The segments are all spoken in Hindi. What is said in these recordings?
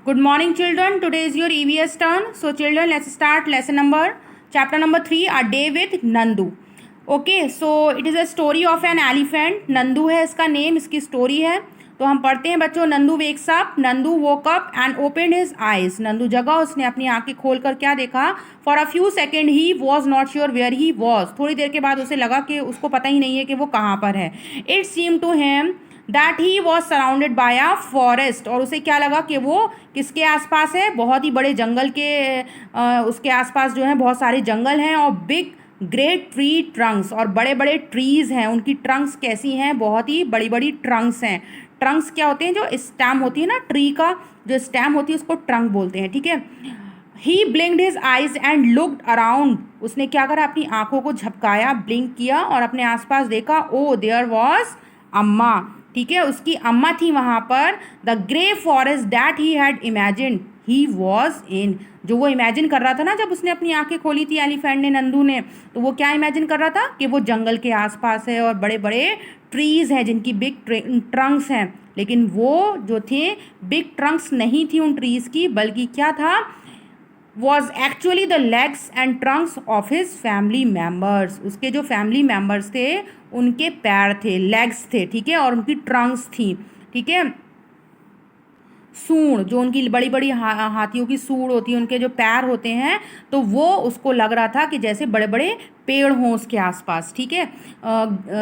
Good morning, children. Today is your EVS turn. So, children, let's start chapter number 3, A Day with Nandu. Okay, so it is a story of an elephant. Nandu है इसका नेम, इसकी स्टोरी है. तो हम पढ़ते हैं बच्चों. Nandu wakes up. Nandu woke up and opened his eyes. Nandu जगा, उसने अपनी आंखें खोलकर क्या देखा? For a few second he was not sure where he was. थोड़ी देर के बाद उसे लगा कि उसको पता ही नहीं है कि वो कहाँ पर है. It seem to him that he was surrounded by a forest. और उसे क्या लगा कि वो किसके आसपास है? बहुत ही बड़े जंगल के उसके आसपास जो है बहुत सारे जंगल हैं और बिग ग्रेट ट्री ट्रंक्स, और बड़े बड़े ट्रीज़ हैं. उनकी ट्रंक्स कैसी हैं? बहुत ही बड़ी बड़ी ट्रंक्स हैं. ट्रंक्स क्या होते हैं? जो स्टेम होती है ना, ट्री का जो स्टेम होती है उसको ट्रंक बोलते हैं. ठीक है. He blinked his eyes and looked around. उसने क्या करा? अपनी आंखों को झपकाया, ब्लिंक किया और अपने आसपास देखा. ओ देयर वॉज अम्मा. ठीक है, उसकी अम्मा थी वहाँ पर. The grey forest that he had imagined he was in. जो वो इमेजिन कर रहा था ना, जब उसने अपनी आंखें खोली थी एलिफेंट ने, नंदू ने, तो वो क्या इमेजिन कर रहा था? कि वो जंगल के आसपास है और बड़े बड़े ट्रीज़ हैं जिनकी बिग ट्रंक्स हैं. लेकिन वो जो थे, बिग ट्रंक्स नहीं थी उन ट्रीज़ की, बल्कि क्या था? Was actually the legs and Trunks of his family members. उसके जो फैमिली मेम्बर्स थे उनके पैर थे, लेग्स थे. ठीक है, और उनकी ट्रंक्स थी. ठीक है, सूंड, जो उनकी बड़ी बड़ी हाथियों की सूंड होती है, उनके जो पैर होते हैं, तो वो उसको लग रहा था कि जैसे बड़े बड़े पेड़ हों उसके आसपास. ठीक है.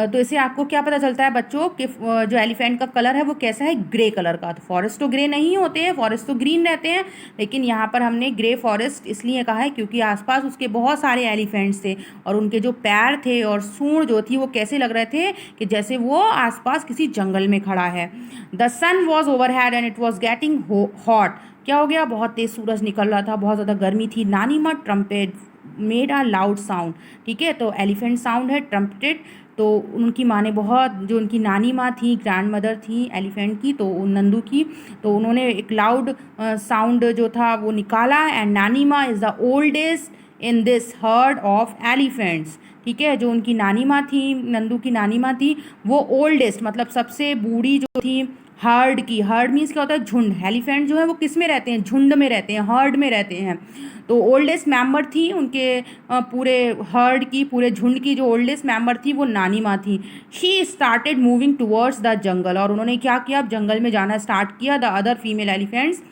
तो इससे आपको क्या पता चलता है बच्चों कि जो एलिफेंट का कलर है वो कैसा है? ग्रे कलर का. तो फॉरेस्ट तो ग्रे नहीं होते हैं, फॉरेस्ट तो ग्रीन रहते हैं. लेकिन यहाँ पर हमने ग्रे फॉरेस्ट इसलिए कहा है क्योंकि आसपास उसके बहुत सारे एलिफेंट्स थे और उनके जो पैर थे और सूंड जो थी वो कैसे लग रहे थे कि जैसे वो आसपास किसी जंगल में खड़ा है. The sun was overhead and it was getting hot. क्या हो गया? बहुत तेज सूरज निकल रहा था, बहुत ज़्यादा गर्मी थी. नानी मा trumpet made a loud sound. ठीक है, तो एलिफेंट साउंड है ट्रम्पेट. तो उनकी माँ ने बहुत, जो उनकी नानी माँ थी, ग्रैंड मदर थी एलिफेंट की, तो नंदू की, तो उन्होंने एक लाउड साउंड जो था वो निकाला. एंड नानी माँ is the oldest in this heard of elephants. ठीक है, जो उनकी नानी माँ थी, नंदू की नानी माँ थी, वो ओल्डेस्ट मतलब सबसे बूढ़ी जो थी हर्ड की. हर्ड मीन्स क्या होता है? झुंड. एलिफेंट जो है वो किस में रहते हैं? झुंड में रहते हैं, हर्ड में रहते हैं. तो ओल्डेस्ट मेंबर थी उनके पूरे हर्ड की, पूरे झुंड की जो ओल्डेस्ट मेंबर थी वो नानी माँ थी. She started moving towards the jungle. और उन्होंने क्या किया? अब जंगल में जाना स्टार्ट किया. The other female elephants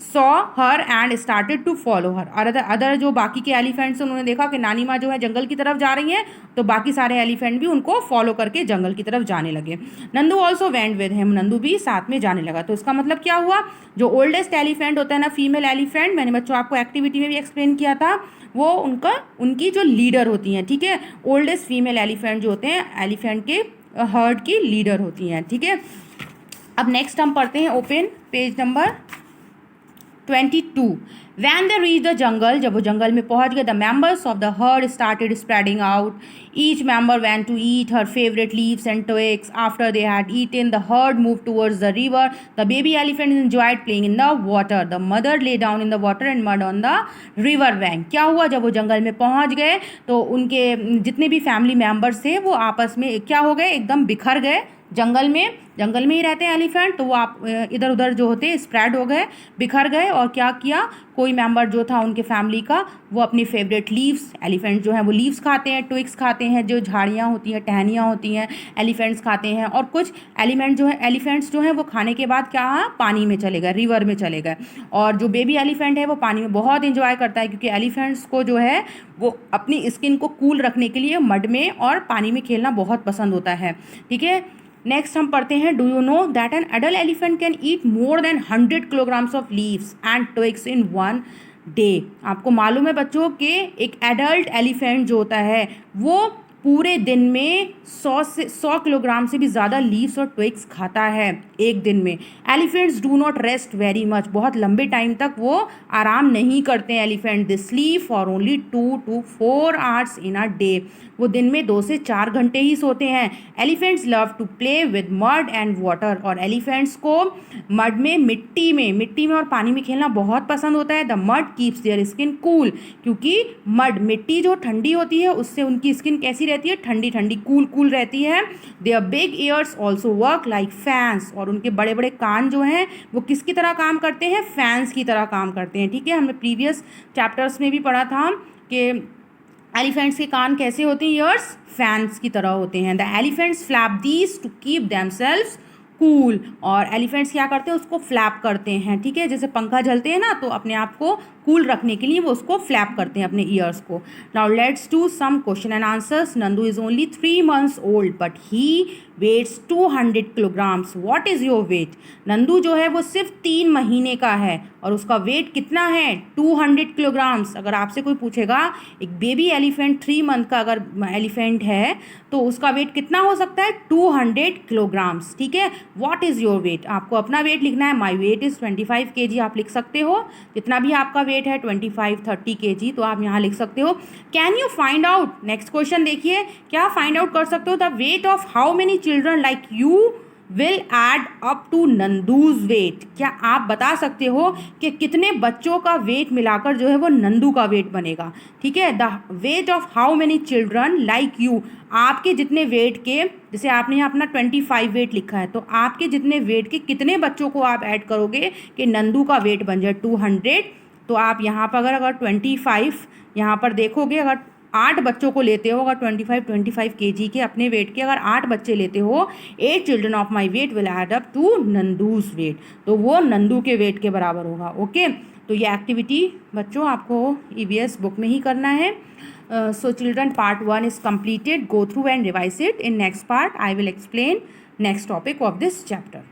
saw her and started to follow her. और अदर जो बाकी के एलिफेंट्स, उन्होंने देखा कि नानी माँ जो है जंगल की तरफ जा रही हैं, तो बाकी सारे एलिफेंट भी उनको फॉलो करके जंगल की तरफ जाने लगे. Nandu also went with him. Nandu भी साथ में जाने लगा. तो इसका मतलब क्या हुआ? जो ओल्डेस्ट एलिफेंट होता है ना, फीमेल एलिफेंट, मैंने बच्चों आपको एक्टिविटी में भी एक्सप्लेन किया था, वो उनकी जो लीडर होती हैं. ठीक है, ओल्डेस्ट फीमेल एलिफेंट जो होते हैं एलिफेंट के हर्ड की लीडर होती हैं. ठीक है, अब नेक्स्ट हम पढ़ते हैं open page number 22. When they reached the jungle, जब वो जंगल में पहुंच गए, the members of the herd started spreading out. Each member went to eat her favorite leaves and twigs. After they had eaten, the herd moved towards the river. The baby elephant enjoyed playing in the water. The mother lay down in the water and mud on the river bank. क्या हुआ? जब वो जंगल में पहुंच गए तो उनके जितने भी फैमिली मेम्बर्स थे वो आपस में क्या हो गए? एकदम बिखर गए. जंगल में ही रहते हैं एलिफेंट, तो वो आप इधर उधर जो होते स्प्रेड हो गए, बिखर गए. और क्या किया? कोई मेंबर जो था उनके फैमिली का, वो अपनी फेवरेट लीव्स, एलिफेंट जो हैं वो लीव्स खाते हैं, ट्विग्स खाते हैं, जो झाड़ियाँ होती हैं, टहनियाँ होती हैं, एलिफेंट्स खाते हैं. और कुछ एलिफेंट्स जो हैं वो खाने के बाद क्या, पानी में चले गए, रिवर में चले गए. और जो बेबी एलिफेंट है वो पानी में बहुत इंजॉय करता है, क्योंकि एलिफेंट्स को जो है वो अपनी स्किन को कूल रखने के लिए मड में और पानी में खेलना बहुत पसंद होता है. ठीक है, नेक्स्ट हम पढ़ते हैं. Do you know that an adult elephant can eat more than 100 kilograms of leaves and twigs in one day. आपको मालूम है बच्चों कि एक एडल्ट एलिफेंट जो होता है वो पूरे दिन में 100 किलोग्राम से भी ज़्यादा लीव्स और ट्विग्स खाता है एक दिन में. Elephants do not rest very much. बहुत लंबे टाइम तक वो आराम नहीं करते हैं elephant. They sleep for only 2 to 4 hours in a day. वो दिन में 2 से 4 घंटे ही सोते हैं. Elephants love to play with mud and water. और एलिफेंट्स को मड में, मिट्टी में और पानी में खेलना बहुत पसंद होता है. The mud keeps their skin cool. क्योंकि मिट्टी जो ठंडी होती है उससे उनकी स्किन कैसी रहती रहती है? ठंडी ठंडी, कूल कूल रहती है। Their big ears also work like fans, और उनके बड़े बड़े कान जो हैं वो किसकी तरह काम करते हैं? फैंस की तरह काम करते हैं। ठीक है, हमने प्रीवियस चैप्टर्स में भी पढ़ा था कि एलिफेंट्स के कान कैसे होते हैं? ईयर्स फैंस की तरह होते हैं। The elephants flap these two keep themselves cool, और एलिफेंट्स क्या करते हैं? उसको फ्लैप करते हैं। ठीक है, जैसे पंखा झलते हैं ना, तो अपने आप को कूल रखने के लिए वो उसको फ्लैप करते हैं अपने ईयर्स को। Now let's do some question and answers. Nandu is only 3 months old but he weighs 200 kilograms। What is your weight? Nandu जो है वो सिर्फ 3 महीने का है और उसका वेट कितना है? 200 kilograms। अगर आपसे कोई पूछेगा एक बेबी एलिफेंट 3 month का अगर एलिफेंट है तो उसका वेट कितना हो सकता है? 200 kilograms। ठीक है, व्हाट इज़ योर वेट? आपको अपना वेट लिखना है। माई वेट इज़ 25 kg आप लिख सकते हो। जितना भी आपका वेट है 25-30 kg तो आप यहाँ लिख सकते हो। Can you find out? Next question देखिए, क्या फाइंड आउट कर सकते हो? The weight of how many children like you will add up to Nandu's weight. क्या आप बता सकते हो कि कितने बच्चों का वेट मिलाकर जो है वो नंदू का वेट बनेगा? ठीक है, the weight of how many children like you, आपके जितने वेट के, जैसे आपने यहाँ अपना 25 वेट लिखा है, तो आपके जितने वेट के कितने बच्चों को आप ऐड करोगे कि नंदू का वेट बन जाए 200? तो आप यहाँ पर अगर 25 यहाँ पर देखोगे, अगर 8 बच्चों को लेते हो, अगर 25 kg के अपने वेट के अगर 8 बच्चे लेते हो, 8 children of my weight will add up to Nandu's weight, तो वो नंदू के वेट के बराबर होगा। ओके, तो ये एक्टिविटी बच्चों आपको EVS बुक में ही करना है। So children, part 1 is completed. Go through and revise it. In next part I will explain next topic of this chapter.